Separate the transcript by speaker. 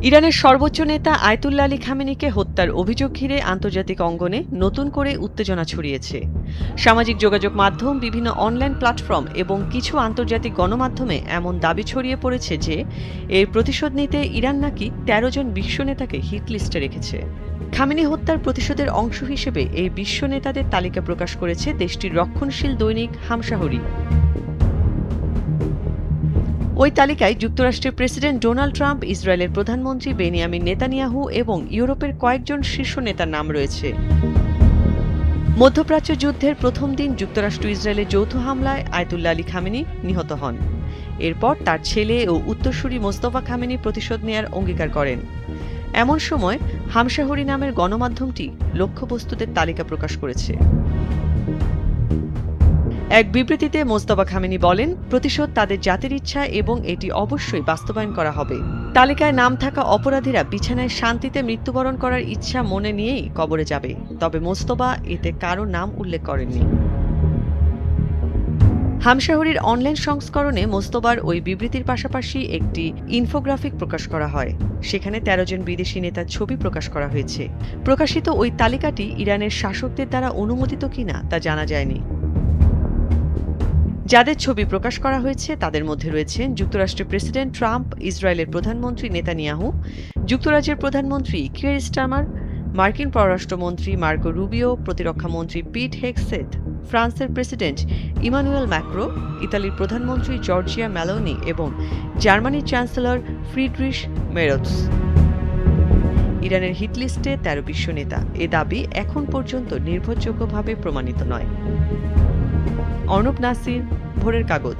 Speaker 1: ইরানের সর্বোচ্চ নেতা আয়াতুল্লাহ আলী খামেনিকে হত্যার অভিযোগ ঘিরে আন্তর্জাতিক অঙ্গনে নতুন করে উত্তেজনা ছড়িয়েছে। সামাজিক যোগাযোগ মাধ্যম, বিভিন্ন অনলাইন প্ল্যাটফর্ম এবং কিছু আন্তর্জাতিক গণমাধ্যমে এমন দাবি ছড়িয়ে পড়েছে যে এর প্রতিশোধ নিতে ইরান নাকি ১৩ জন বিশ্ব নেতাকে হিট লিস্টে রেখেছে। খামেনি হত্যার প্রতিশোধের অংশ হিসেবে এই বিশ্ব নেতাদের তালিকা প্রকাশ করেছে দেশটির রক্ষণশীল দৈনিক হামশাহরি। ওই তালিকায় যুক্তরাষ্ট্রের প্রেসিডেন্ট ডোনাল্ড ট্রাম্প, ইসরায়েলের প্রধানমন্ত্রী বেনিয়ামিন নেতানিয়াহু এবং ইউরোপের কয়েকজন শীর্ষ নেতার নাম রয়েছে। মধ্যপ্রাচ্য যুদ্ধের প্রথম দিন যুক্তরাষ্ট্র ইসরায়েলের যৌথ হামলায় আয়াতুল্লাহ আলী খামেনি নিহত হন। এরপর তার ছেলে ও উত্তরসূরি মোস্তফা খামেনি প্রতিশোধ নেয়ার অঙ্গীকার করেন। এমন সময় হামশাহরি নামের গণমাধ্যমটি লক্ষ্যবস্তুদের তালিকা প্রকাশ করেছে। এক বিবৃতিতে মোস্তফা খামেনি বলেন, প্রতিশোধ তাদের জাতির ইচ্ছা এবং এটি অবশ্যই বাস্তবায়ন করা হবে। তালিকায় নাম থাকা অপরাধীরা বিছানায় শান্তিতে মৃত্যুবরণ করার ইচ্ছা মনে নিয়েই কবরে যাবে। তবে মোস্তফা এতে কারো নাম উল্লেখ করেননি। হামশাহরির অনলাইন সংস্করণে মোস্তফার ওই বিবৃতির পাশাপাশি একটি ইনফোগ্রাফিক প্রকাশ করা হয়। সেখানে ১৩ জন বিদেশি নেতার ছবি প্রকাশ করা হয়েছে। প্রকাশিত ওই তালিকাটি ইরানের শাসকদের দ্বারা অনুমোদিত কিনা তা জানা যায়নি। যাদের ছবি প্রকাশ করা হয়েছে তাদের মধ্যে রয়েছেন যুক্তরাষ্ট্রের প্রেসিডেন্ট ট্রাম্প, ইসরায়েলের প্রধানমন্ত্রী নেতানিয়াহু, যুক্তরাজ্যের প্রধানমন্ত্রী কিয়ার স্টারমার, মার্কিন পররাষ্ট্রমন্ত্রী মার্কো রুবিও, প্রতিরক্ষামন্ত্রী পিট হেগসেথ, ফ্রান্সের প্রেসিডেন্ট ইমানুয়েল ম্যাক্রো, ইতালির প্রধানমন্ত্রী জর্জিয়া মেলোনি এবং জার্মানির চ্যান্সেলর ফ্রিডরিশ মেরৎস। ইরানের হিটলিস্টে ১৩ বিশ্ব নেতা, এ দাবি এখন পর্যন্ত নির্ভরযোগ্যভাবে প্রমাণিত নয়। অর্ণব নাসির, ভোরের কাগজ।